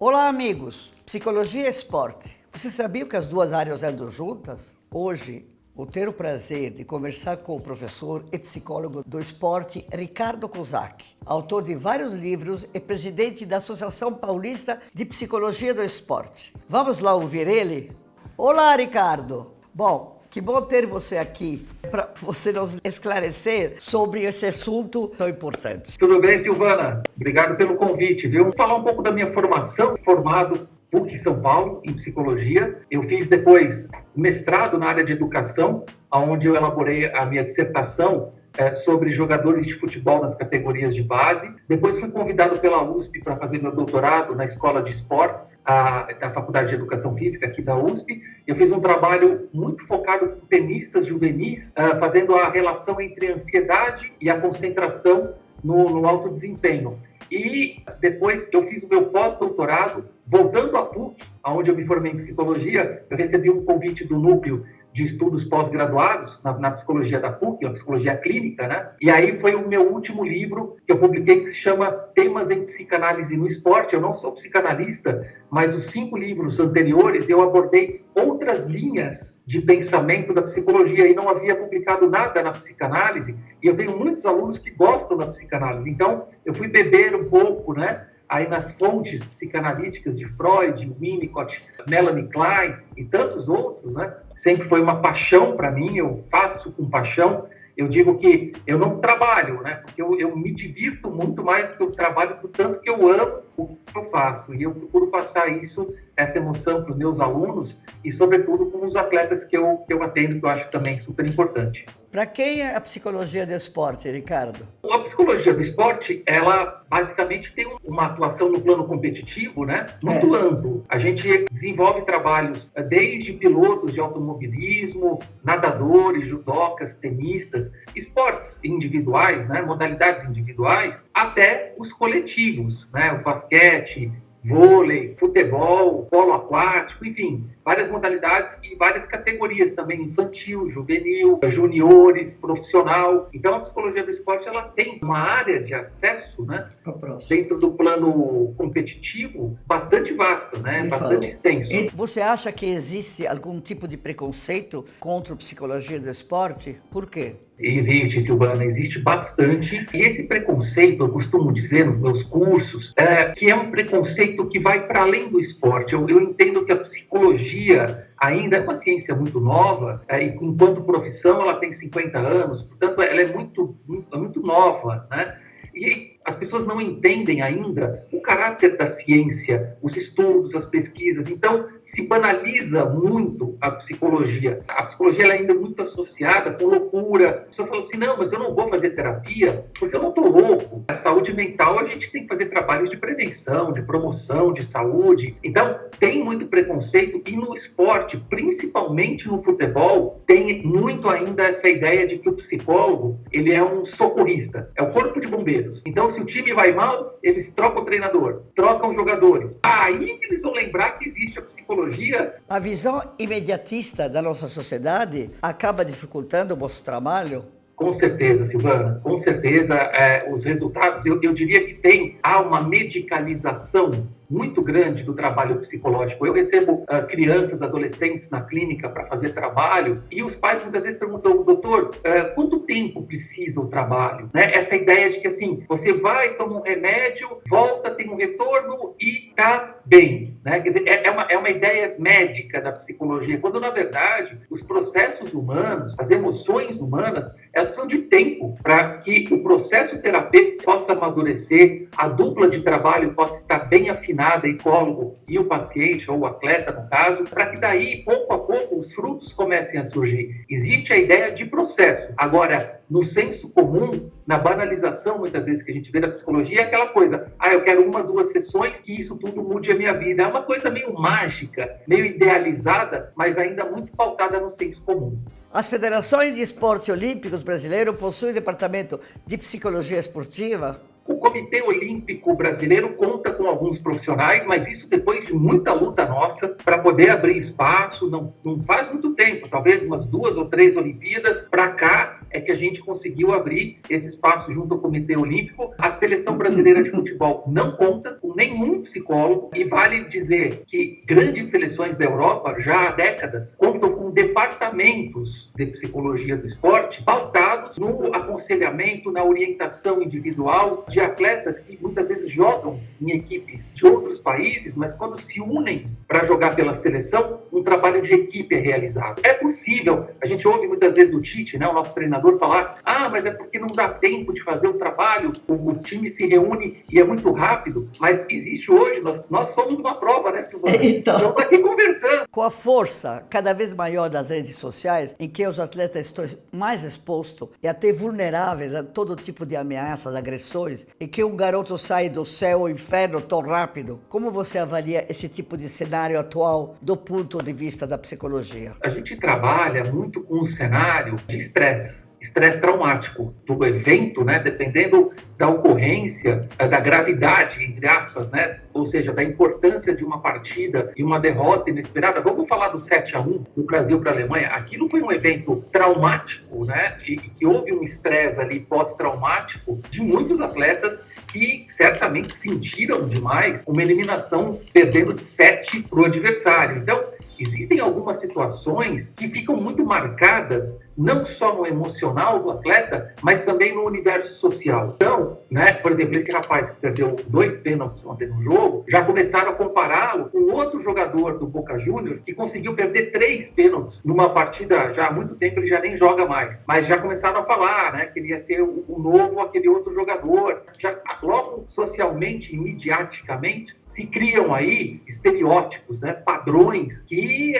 Olá, amigos! Psicologia e esporte. Você sabia que as duas áreas andam juntas? Hoje, vou ter o prazer de conversar com o professor e psicólogo do esporte, Ricardo Kozak, autor de vários livros e presidente da Associação Paulista de Psicologia do Esporte. Vamos lá ouvir ele? Olá, Ricardo! Bom, que bom ter você aqui para você nos esclarecer sobre esse assunto tão importante. Tudo bem, Silvana? Obrigado pelo convite, viu? Vou falar um pouco da minha formação, formado PUC São Paulo em psicologia. Eu fiz depois mestrado na área de educação, onde eu elaborei a minha dissertação sobre jogadores de futebol nas categorias de base. Depois fui convidado pela USP para fazer meu doutorado na Escola de Esportes, da Faculdade de Educação Física aqui da USP. Eu fiz um trabalho muito focado com tenistas juvenis, fazendo a relação entre a ansiedade e a concentração no alto desempenho. E depois eu fiz o meu pós-doutorado, voltando à PUC, onde eu me formei em psicologia. Eu recebi um convite do núcleo de estudos pós-graduados na psicologia da PUC, a psicologia clínica, né? E aí foi o meu último livro que eu publiquei, que se chama Temas em Psicanálise no Esporte. Eu não sou psicanalista, mas os 5 livros anteriores eu abordei outras linhas de pensamento da psicologia e não havia publicado nada na psicanálise, e eu tenho muitos alunos que gostam da psicanálise. Então, eu fui beber um pouco, né? Aí nas fontes psicanalíticas de Freud, Winnicott, Melanie Klein e tantos outros, né? Sempre foi uma paixão para mim, eu faço com paixão. Eu digo que eu não trabalho, né? Porque eu me divirto muito mais do que eu trabalho, do tanto que eu amo o que eu faço. E eu procuro passar essa emoção para os meus alunos e, sobretudo, com os atletas que eu atendo, que eu acho também super importante. Para quem é a psicologia do esporte, Ricardo? A psicologia do esporte, ela basicamente tem uma atuação no plano competitivo, né? Muito amplo. A gente desenvolve trabalhos desde pilotos de automobilismo, nadadores, judocas, tenistas, esportes individuais, né? Modalidades individuais, até os coletivos, né? O basquete, vôlei, futebol, polo aquático, enfim, várias modalidades e várias categorias também, infantil, juvenil, juniores, profissional. Então, a psicologia do esporte, ela tem uma área de acesso, né, dentro do plano competitivo, bastante vasta, né, bastante extenso. E você acha que existe algum tipo de preconceito contra a psicologia do esporte? Por quê? Existe, Silvana, existe bastante. E esse preconceito, eu costumo dizer nos meus cursos, que é um preconceito que vai para além do esporte. Eu entendo que a psicologia ainda é uma ciência muito nova, e enquanto profissão ela tem 50 anos, portanto ela é muito nova, né? E as pessoas não entendem ainda o caráter da ciência, os estudos, as pesquisas. Então, se banaliza muito a psicologia. A psicologia ela ainda é muito associada com loucura. A pessoa fala assim, não, mas eu não vou fazer terapia porque eu não estou louco. A saúde mental, a gente tem que fazer trabalhos de prevenção, de promoção, de saúde. Então, tem muito preconceito. E no esporte, principalmente no futebol, tem muito ainda essa ideia de que o psicólogo, ele é um socorrista, é o corpo de bombeiros. Então, se o time vai mal, eles trocam o treinador, trocam os jogadores. Aí eles vão lembrar que existe a psicologia. A visão imediatista da nossa sociedade acaba dificultando o vosso trabalho? Com certeza, Silvana, com certeza os resultados, eu diria que há uma medicalização muito grande do trabalho psicológico. Eu recebo crianças, adolescentes na clínica para fazer trabalho e os pais muitas vezes perguntam, doutor, quanto tempo precisa o trabalho? Né? Essa ideia de que assim, você vai, toma um remédio, volta, tem um retorno e está bem. Né? Quer dizer, é uma ideia médica da psicologia, quando na verdade os processos humanos, as emoções humanas, elas precisam de tempo para que o processo terapêutico possa amadurecer, a dupla de trabalho possa estar bem afinada, ecólogo e o paciente, ou o atleta no caso, para que daí, pouco a pouco, os frutos comecem a surgir. Existe a ideia de processo. Agora, no senso comum, na banalização, muitas vezes, que a gente vê da psicologia, é aquela coisa, eu quero 1, 2 sessões que isso tudo mude a minha vida. É uma coisa meio mágica, meio idealizada, mas ainda muito pautada no senso comum. As federações de esporte olímpicos brasileiros possuem departamento de psicologia esportiva? O Comitê Olímpico Brasileiro conta com alguns profissionais, mas isso depois de muita luta nossa para poder abrir espaço, não faz muito tempo, talvez umas 2 ou 3 Olimpíadas para cá é que a gente conseguiu abrir esse espaço junto ao Comitê Olímpico. A Seleção Brasileira de Futebol não conta com nenhum psicólogo e vale dizer que grandes seleções da Europa, já há décadas, contam com departamentos de psicologia do esporte pautados no aconselhamento, na orientação individual de atletas que muitas vezes jogam em equipes de outros países, mas quando se unem para jogar pela seleção, um trabalho de equipe é realizado. É possível, a gente ouve muitas vezes o Tite, né, o nosso treinador, falar: mas é porque não dá tempo de fazer o trabalho, o time se reúne e é muito rápido, mas existe hoje, nós somos uma prova, né, Silvana? Então, estamos aqui conversando. Com a força cada vez maior das redes sociais, em que os atletas estão mais expostos e até vulneráveis a todo tipo de ameaças, agressões, e que um garoto sai do céu ao inferno tão rápido, como você avalia esse tipo de cenário atual do ponto de vista da psicologia? A gente trabalha muito com um cenário de estresse traumático do evento, né, dependendo da ocorrência, da gravidade, entre aspas, né, ou seja, da importância de uma partida e uma derrota inesperada. Vamos falar do 7-1 do Brasil para a Alemanha. Aquilo foi um evento traumático, né, e que houve um estresse ali pós-traumático de muitos atletas que certamente sentiram demais uma eliminação perdendo de 7 para o adversário. Então, existem algumas situações que ficam muito marcadas, não só no emocional do atleta, mas também no universo social. Então, né, por exemplo, esse rapaz que perdeu 2 pênaltis ontem no jogo, já começaram a compará-lo com outro jogador do Boca Juniors que conseguiu perder 3 pênaltis numa partida já há muito tempo, ele já nem joga mais. Mas já começaram a falar, né, que ele ia ser o novo, aquele outro jogador. Já logo socialmente e midiaticamente se criam aí estereótipos, né, padrões que,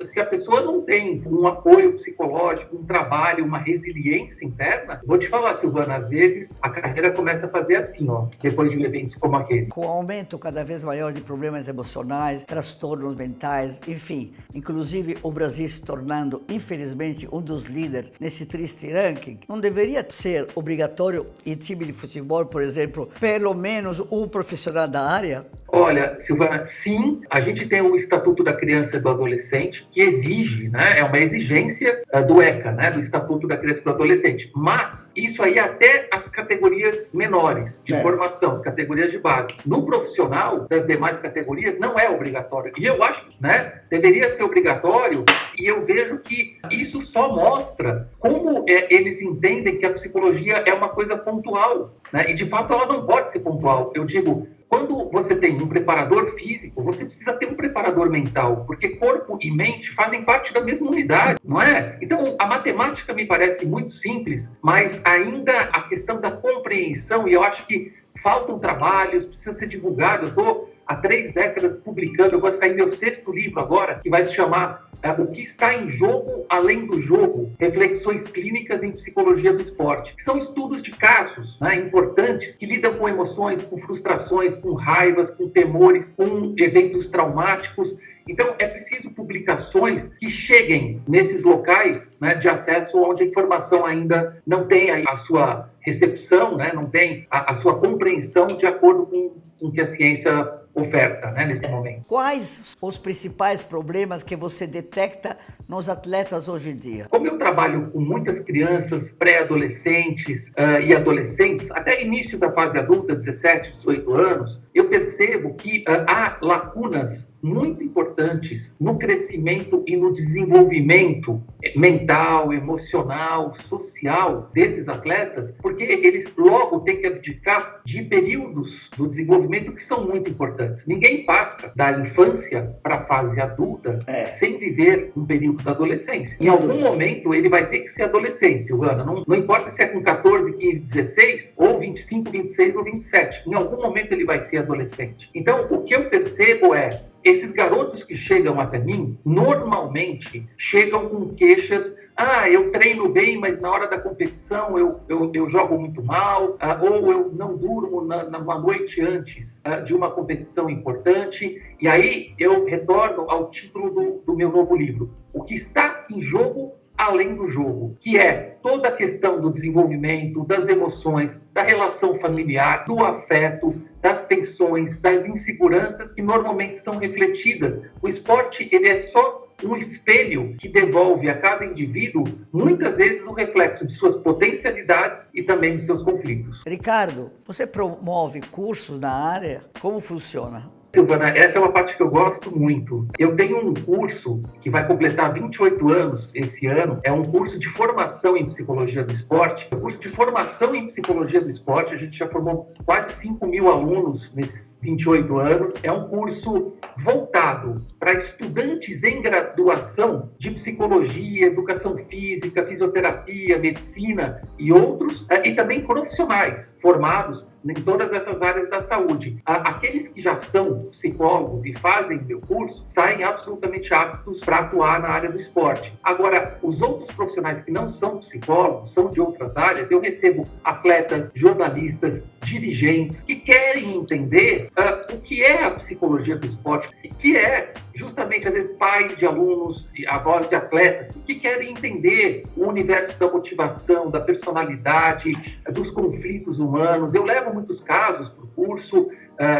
se a pessoa não tem um apoio psicológico, um trabalho, uma resiliência interna, vou te falar, Silvana, às vezes a carreira começa a fazer assim, depois de eventos como aquele. Com o aumento cada vez maior de problemas emocionais, transtornos mentais, enfim, inclusive o Brasil se tornando, infelizmente, um dos líderes nesse triste ranking, não deveria ser obrigatório em time de futebol, por exemplo, pelo menos um profissional da área? Olha, Silvana, sim, a gente tem o Estatuto da Criança e do Adolescente, que exige, né, é uma exigência do ECA, né, do Estatuto da Criança e do Adolescente, mas isso aí até as categorias menores de formação, as categorias de base. No profissional, das demais categorias, não é obrigatório. E eu acho que, né, deveria ser obrigatório, e eu vejo que isso só mostra como eles entendem que a psicologia é uma coisa pontual, né, e de fato ela não pode ser pontual. Eu digo, quando você tem um preparador físico, você precisa ter um preparador mental, porque corpo e mente fazem parte da mesma unidade, não é? Então, a matemática me parece muito simples, mas ainda a questão da compreensão, e eu acho que faltam trabalhos, precisa ser divulgado. Eu estou há 3 décadas publicando, eu vou sair meu 6º livro agora, que vai se chamar O que está em jogo além do jogo, reflexões clínicas em psicologia do esporte, que são estudos de casos, né, importantes, que lidam com emoções, com frustrações, com raivas, com temores, com eventos traumáticos. Então, é preciso publicações que cheguem nesses locais, né, de acesso onde a informação ainda não tem a sua recepção, né, não tem a sua compreensão de acordo com o que a ciência oferta, né, nesse momento. Quais os principais problemas que você detecta nos atletas hoje em dia? Como eu trabalho com muitas crianças, pré-adolescentes e adolescentes, até início da fase adulta, 17, 18 anos, eu percebo que há lacunas muito importantes no crescimento e no desenvolvimento mental, emocional, social desses atletas, porque eles logo têm que abdicar de períodos do desenvolvimento que são muito importantes. Ninguém passa da infância para a fase adulta sem viver um período da adolescência. Em algum momento ele vai ter que ser adolescente, Silvana. Não importa se é com 14, 15, 16, ou 25, 26 ou 27. Em algum momento ele vai ser adolescente. Então, o que eu percebo é esses garotos que chegam até mim, normalmente chegam com queixas: eu treino bem, mas na hora da competição eu jogo muito mal, ou eu não durmo numa noite antes de uma competição importante. E aí eu retorno ao título do meu novo livro. O que está em jogo além do jogo, que é toda a questão do desenvolvimento, das emoções, da relação familiar, do afeto, das tensões, das inseguranças que normalmente são refletidas. O esporte, ele é só um espelho que devolve a cada indivíduo, muitas vezes, um reflexo de suas potencialidades e também dos seus conflitos. Ricardo, você promove cursos na área? Como funciona? Silvana, essa é uma parte que eu gosto muito. Eu tenho um curso que vai completar 28 anos esse ano. É um curso de formação em psicologia do esporte. O curso de formação em psicologia do esporte, a gente já formou quase 5.000 alunos nesses 28 anos. É um curso voltado para estudantes em graduação de psicologia, educação física, fisioterapia, medicina e outros, e também profissionais formados em todas essas áreas da saúde. Aqueles que já são psicólogos e fazem meu curso saem absolutamente aptos para atuar na área do esporte. Agora, os outros profissionais que não são psicólogos, são de outras áreas, eu recebo atletas, jornalistas, dirigentes que querem entender o que é a psicologia do esporte, que é justamente, às vezes, pais de alunos, avós de atletas, que querem entender o universo da motivação, da personalidade, dos conflitos humanos. Eu levo muitos casos para o curso,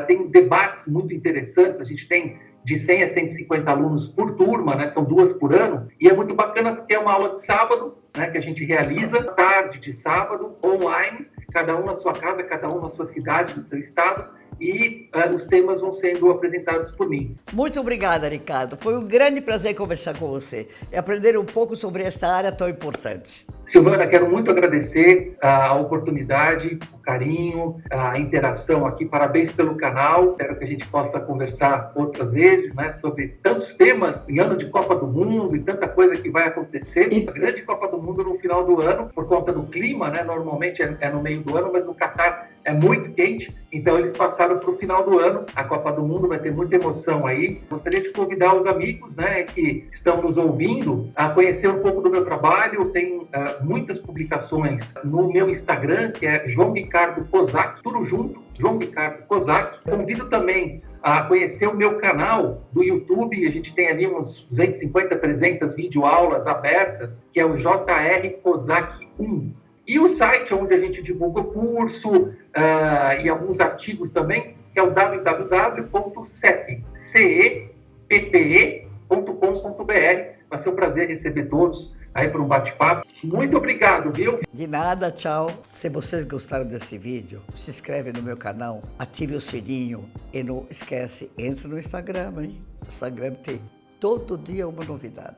tem debates muito interessantes, a gente tem de 100 a 150 alunos por turma, né? São 2 por ano, e é muito bacana porque é uma aula de sábado, né, que a gente realiza, tarde de sábado, online, cada um na sua casa, cada um na sua cidade, no seu estado, e os temas vão sendo apresentados por mim. Muito obrigada, Ricardo. Foi um grande prazer conversar com você e aprender um pouco sobre esta área tão importante. Silvana, quero muito agradecer a oportunidade, o carinho, a interação aqui. Parabéns pelo canal. Espero que a gente possa conversar outras vezes, né, sobre tantos temas em ano de Copa do Mundo e tanta coisa que vai acontecer. A grande Copa do Mundo no final do ano, por conta do clima, né, normalmente é no meio do ano, mas no Catar é muito quente, então eles passaram para o final do ano. A Copa do Mundo vai ter muita emoção aí. Gostaria de convidar os amigos, né, que estão nos ouvindo a conhecer um pouco do meu trabalho. Tem muitas publicações no meu Instagram, que é João Ricardo Kozak, tudo junto, João Ricardo Kozak. Convido também a conhecer o meu canal do YouTube. A gente tem ali uns 250, 300 videoaulas abertas, que é o JR Kozak 1. E o site onde a gente divulga o curso e alguns artigos também, que é o www.ceppe.com.br. Vai ser um prazer receber todos aí para um bate-papo. Muito obrigado, viu? De nada, tchau. Se vocês gostaram desse vídeo, se inscreve no meu canal, ative o sininho e não esquece, entra no Instagram, hein? O Instagram tem todo dia uma novidade.